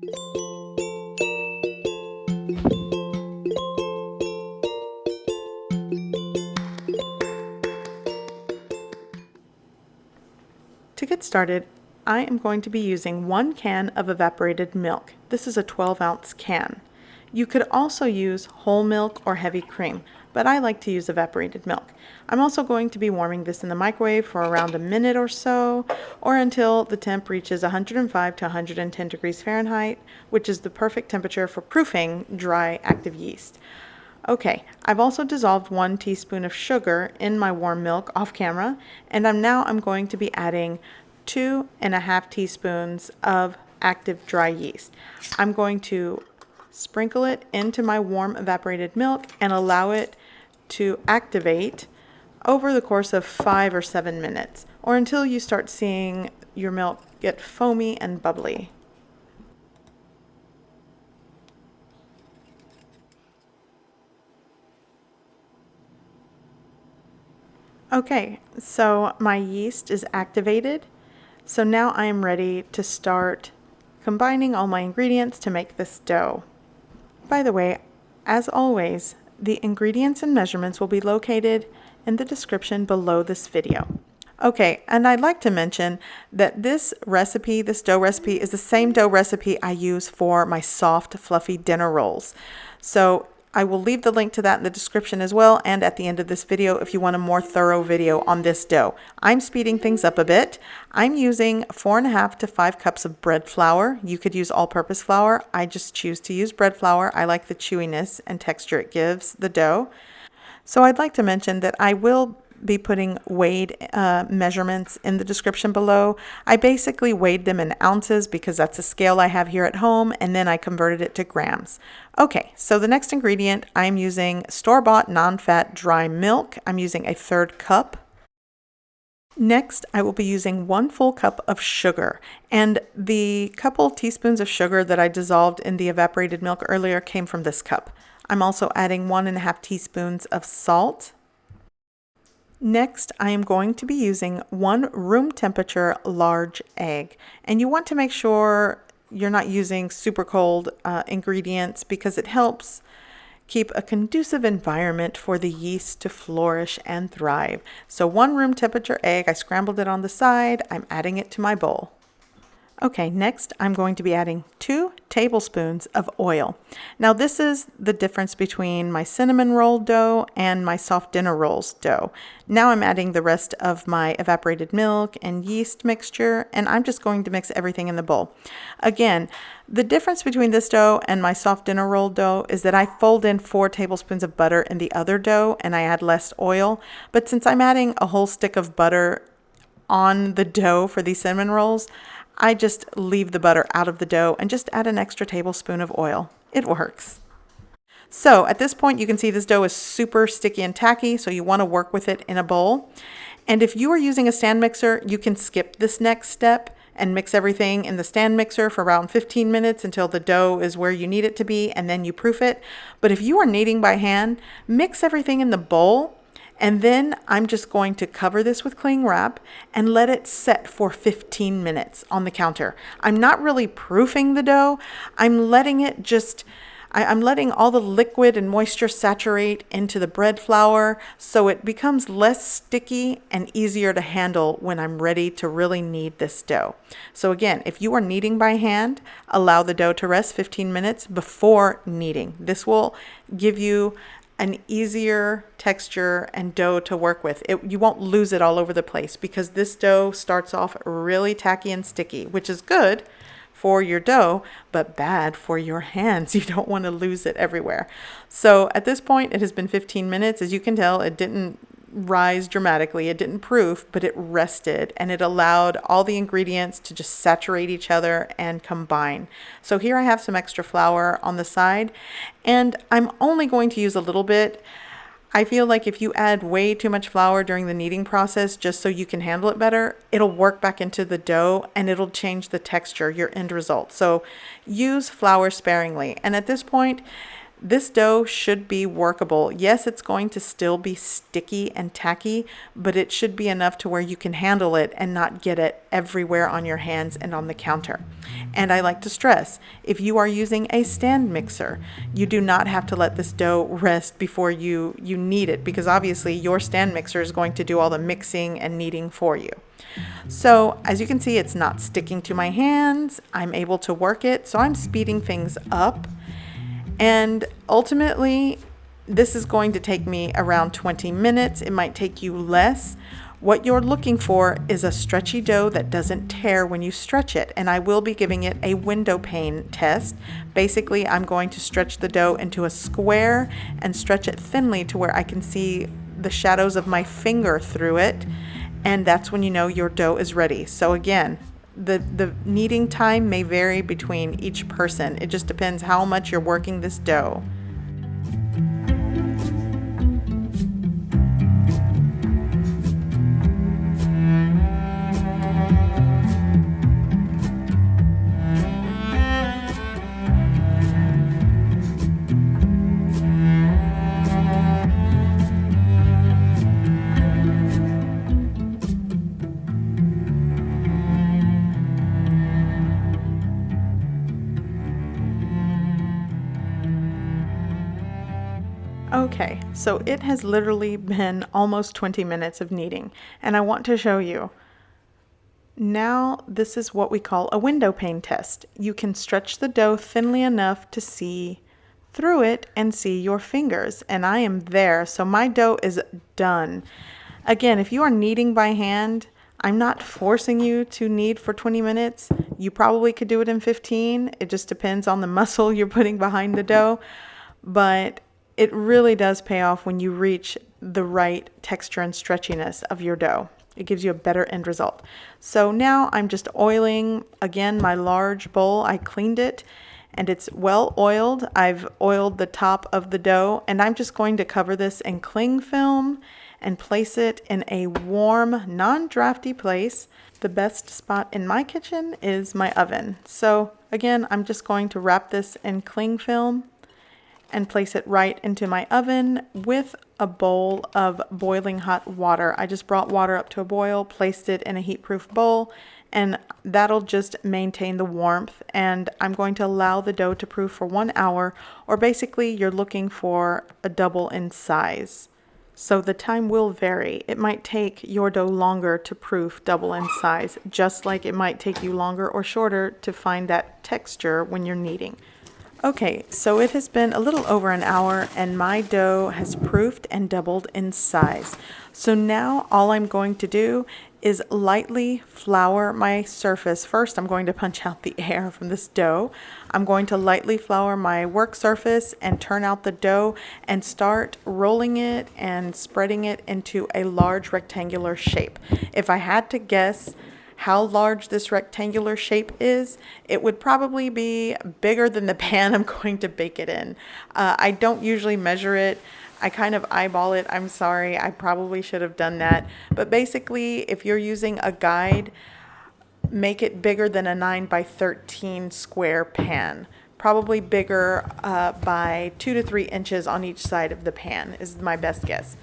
To get started, I am going to be using 1 can of evaporated milk. This is a 12-ounce can. You could also use whole milk or heavy cream, but I like to use evaporated milk. I'm also going to be warming this in the microwave for around a minute or so, or until the temp reaches 105 to 110 degrees Fahrenheit, which is the perfect temperature for proofing dry active yeast. Okay, I've also dissolved 1 teaspoon of sugar in my warm milk off camera, and I'm going to be adding 2.5 teaspoons of active dry yeast. I'm going to sprinkle it into my warm evaporated milk and allow it to activate over the course of 5 or 7 minutes, or until you start seeing your milk get foamy and bubbly. Okay, so my yeast is activated. So now I am ready to start combining all my ingredients to make this dough. By the way, as always, the ingredients and measurements will be located in the description below this video. Okay, and I'd like to mention that this dough recipe, is the same dough recipe I use for my soft, fluffy dinner rolls. So I will leave the link to that in the description as well, and at the end of this video if you want a more thorough video on this dough. I'm speeding things up a bit. I'm using 4.5 to 5 cups of bread flour. You could use all-purpose flour. I just choose to use bread flour. I like the chewiness and texture it gives the dough. So I'd like to mention that I will be putting weighed measurements in the description below. I basically weighed them in ounces because that's a scale I have here at home, and then I converted it to grams. Okay, so the next ingredient, I'm using store-bought non-fat dry milk. I'm using a 1/3 cup. Next, I will be using 1 full cup of sugar, and the couple teaspoons of sugar that I dissolved in the evaporated milk earlier came from this cup. I'm also adding 1.5 teaspoons of salt. Next, I am going to be using 1 room temperature large egg, and you want to make sure you're not using super cold ingredients because it helps keep a conducive environment for the yeast to flourish and thrive. So 1 room temperature egg, I scrambled it on the side, I'm adding it to my bowl. Okay, next I'm going to be adding 2 tablespoons of oil. Now this is the difference between my cinnamon roll dough and my soft dinner rolls dough. Now I'm adding the rest of my evaporated milk and yeast mixture, and I'm just going to mix everything in the bowl. Again, the difference between this dough and my soft dinner roll dough is that I fold in 4 tablespoons of butter in the other dough and I add less oil. But since I'm adding a whole stick of butter on the dough for these cinnamon rolls, I just leave the butter out of the dough and just add an extra tablespoon of oil. It works. So at this point, you can see this dough is super sticky and tacky, so you want to work with it in a bowl. And if you are using a stand mixer, you can skip this next step and mix everything in the stand mixer for around 15 minutes until the dough is where you need it to be, and then you proof it. But if you are kneading by hand, mix everything in the bowl. And then I'm just going to cover this with cling wrap and let it set for 15 minutes on the counter. I'm not really proofing the dough. I'm letting all the liquid and moisture saturate into the bread flour so it becomes less sticky and easier to handle when I'm ready to really knead this dough. So again, if you are kneading by hand, allow the dough to rest 15 minutes before kneading. This will give you an easier texture and dough to work with. You won't lose it all over the place because this dough starts off really tacky and sticky, which is good for your dough, but bad for your hands. You don't want to lose it everywhere. So at this point, it has been 15 minutes. As you can tell, it didn't rise dramatically. It didn't proof, but it rested and it allowed all the ingredients to just saturate each other and combine. So here I have some extra flour on the side, and I'm only going to use a little bit. I feel like if you add way too much flour during the kneading process just so you can handle it better, it'll work back into the dough and it'll change the texture, your end result. So use flour sparingly. And at this point, This dough should be workable. Yes, it's going to still be sticky and tacky, but it should be enough to where you can handle it and not get it everywhere on your hands and on the counter. And I like to stress, if you are using a stand mixer, you do not have to let this dough rest before you knead it, because obviously your stand mixer is going to do all the mixing and kneading for you. So as you can see, it's not sticking to my hands. I'm able to work it, so I'm speeding things up. And ultimately, this is going to take me around 20 minutes. It might take you less. What you're looking for is a stretchy dough that doesn't tear when you stretch it. And I will be giving it a window pane test. Basically, I'm going to stretch the dough into a square and stretch it thinly to where I can see the shadows of my finger through it. And that's when you know your dough is ready. So again, the kneading time may vary between each person. It just depends how much you're working this dough. Okay, so it has literally been almost 20 minutes of kneading, and I want to show you. Now, this is what we call a window pane test. You can stretch the dough thinly enough to see through it and see your fingers, and I am there, so my dough is done. Again, if you are kneading by hand, I'm not forcing you to knead for 20 minutes. You probably could do it in 15. It just depends on the muscle you're putting behind the dough, but it really does pay off when you reach the right texture and stretchiness of your dough. It gives you a better end result. So now I'm just oiling, again, my large bowl. I cleaned it and it's well oiled. I've oiled the top of the dough, and I'm just going to cover this in cling film and place it in a warm, non-drafty place. The best spot in my kitchen is my oven. So again, I'm just going to wrap this in cling film and place it right into my oven with a bowl of boiling hot water. I just brought water up to a boil, placed it in a heat-proof bowl, and that'll just maintain the warmth. And I'm going to allow the dough to proof for 1 hour, or basically you're looking for a double in size. So the time will vary. It might take your dough longer to proof double in size, just like it might take you longer or shorter to find that texture when you're kneading. Okay, so it has been a little over an hour and my dough has proofed and doubled in size. So now all I'm going to do is lightly flour my surface. First, I'm going to punch out the air from this dough. I'm going to lightly flour my work surface and turn out the dough and start rolling it and spreading it into a large rectangular shape. If I had to guess how large this rectangular shape is, it would probably be bigger than the pan I'm going to bake it in. I don't usually measure it. I kind of eyeball it. I'm sorry, I probably should have done that. But basically, if you're using a guide, make it bigger than a 9 by 13 square pan. Probably bigger by 2 to 3 inches on each side of the pan is my best guess.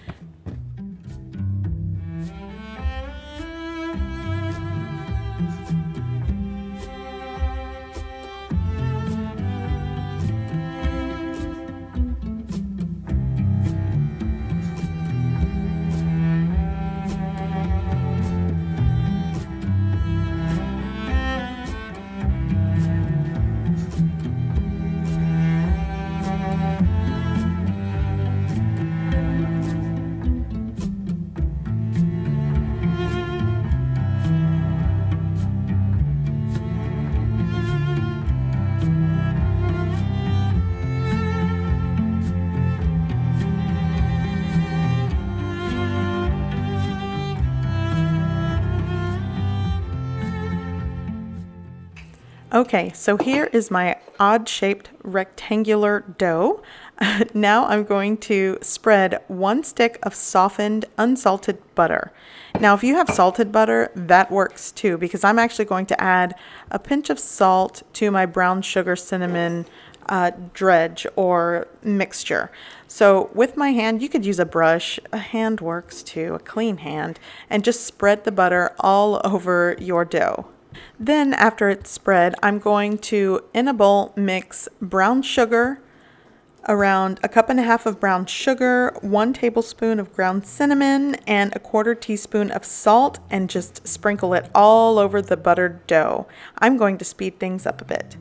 Okay, so here is my odd-shaped rectangular dough. Now I'm going to spread 1 stick of softened, unsalted butter. Now, if you have salted butter, that works too, because I'm actually going to add a pinch of salt to my brown sugar cinnamon dredge or mixture. So with my hand, you could use a brush, a hand works too, a clean hand, and just spread the butter all over your dough. Then after it's spread, I'm going to, in a bowl, mix brown sugar, around a cup and a half of brown sugar, 1 tablespoon of ground cinnamon, and a 1/4 teaspoon of salt, and just sprinkle it all over the buttered dough. I'm going to speed things up a bit.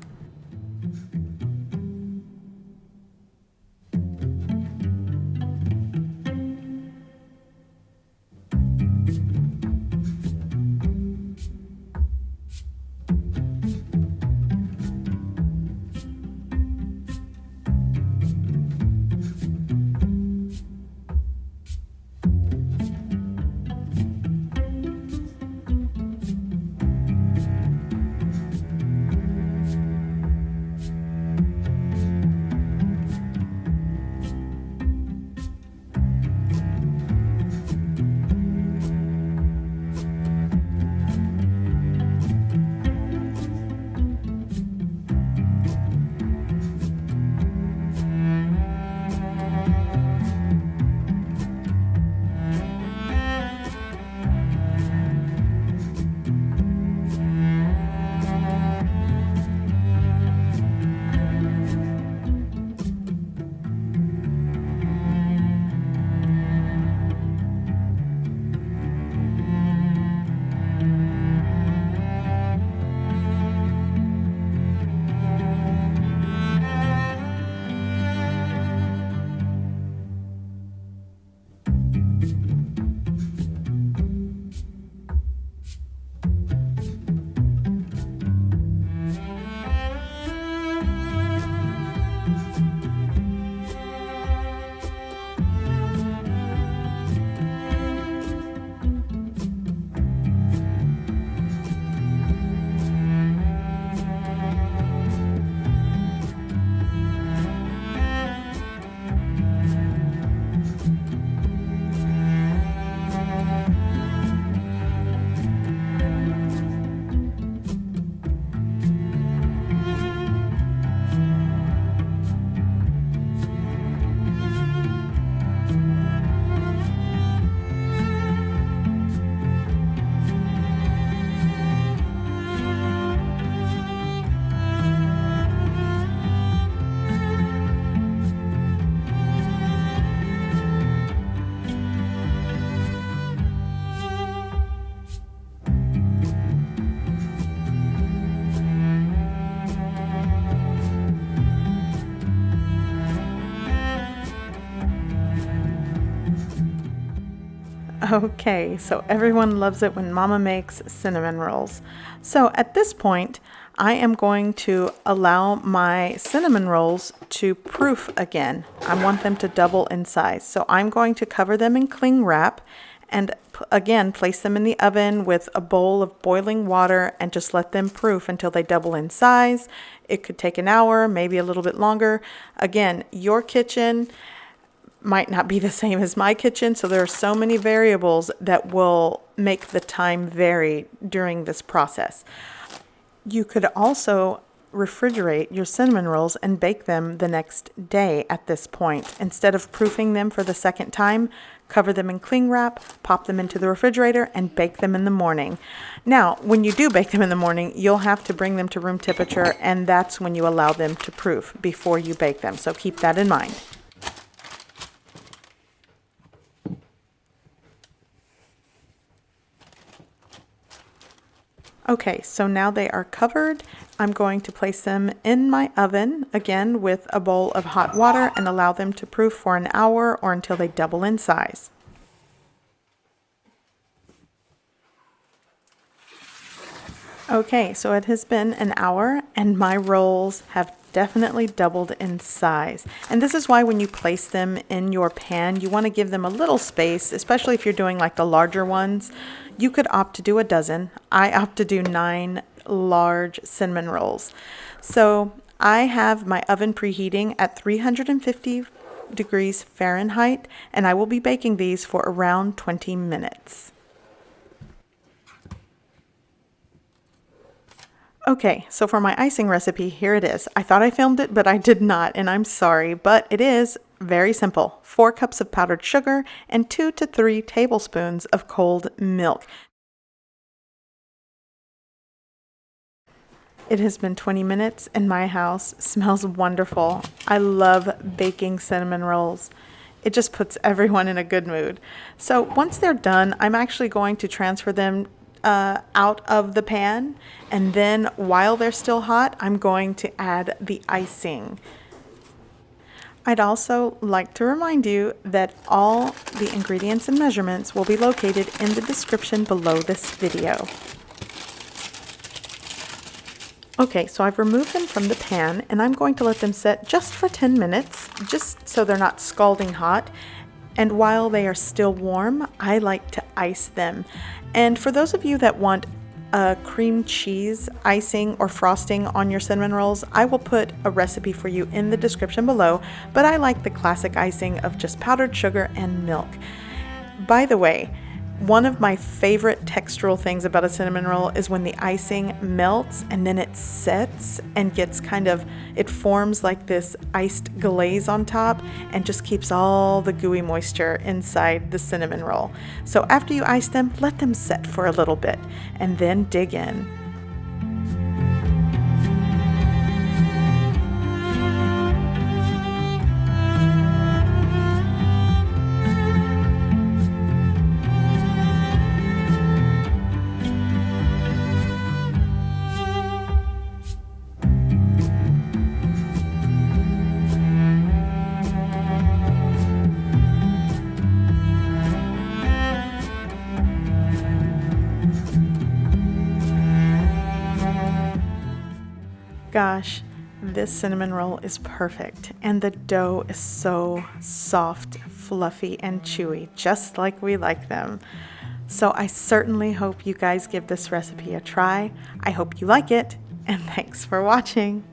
Okay, so everyone loves it when Mama makes cinnamon rolls. So at this point, I am going to allow my cinnamon rolls to proof again. I want them to double in size. So I'm going to cover them in cling wrap and again place them in the oven with a bowl of boiling water and just let them proof until they double in size. It could take an hour, maybe a little bit longer. Again, your kitchen might not be the same as my kitchen, so there are so many variables that will make the time vary during this process. You could also refrigerate your cinnamon rolls and bake them the next day at this point. Instead of proofing them for the second time, cover them in cling wrap, pop them into the refrigerator, and bake them in the morning. Now, when you do bake them in the morning, you'll have to bring them to room temperature, and that's when you allow them to proof before you bake them, so keep that in mind. Okay, so now they are covered. I'm going to place them in my oven, again with a bowl of hot water, and allow them to proof for an hour or until they double in size. Okay, so it has been an hour and my rolls have definitely doubled in size. And this is why when you place them in your pan, you want to give them a little space, especially if you're doing like the larger ones. You could opt to do a dozen. I opt to do 9 large cinnamon rolls. So I have my oven preheating at 350 degrees Fahrenheit, and I will be baking these for around 20 minutes. Okay, so for my icing recipe, here it is. I thought I filmed it, but I did not, and I'm sorry, but it is very simple. 4 cups of powdered sugar and 2 to 3 tablespoons of cold milk. It has been 20 minutes and my house smells wonderful. I love baking cinnamon rolls. It just puts everyone in a good mood. So once they're done, I'm actually going to transfer them out of the pan, and then while they're still hot, I'm going to add the icing. I'd also like to remind you that all the ingredients and measurements will be located in the description below this video. Okay, so I've removed them from the pan and I'm going to let them set just for 10 minutes, just so they're not scalding hot. And while they are still warm, I like to ice them. And for those of you that want a cream cheese icing or frosting on your cinnamon rolls, I will put a recipe for you in the description below, but I like the classic icing of just powdered sugar and milk. By the way, one of my favorite textural things about a cinnamon roll is when the icing melts and then it sets and gets it forms like this iced glaze on top and just keeps all the gooey moisture inside the cinnamon roll. So after you ice them, let them set for a little bit and then dig in. Gosh, this cinnamon roll is perfect, and the dough is so soft, fluffy, and chewy, just like we like them. So I certainly hope you guys give this recipe a try. I hope you like it, and thanks for watching.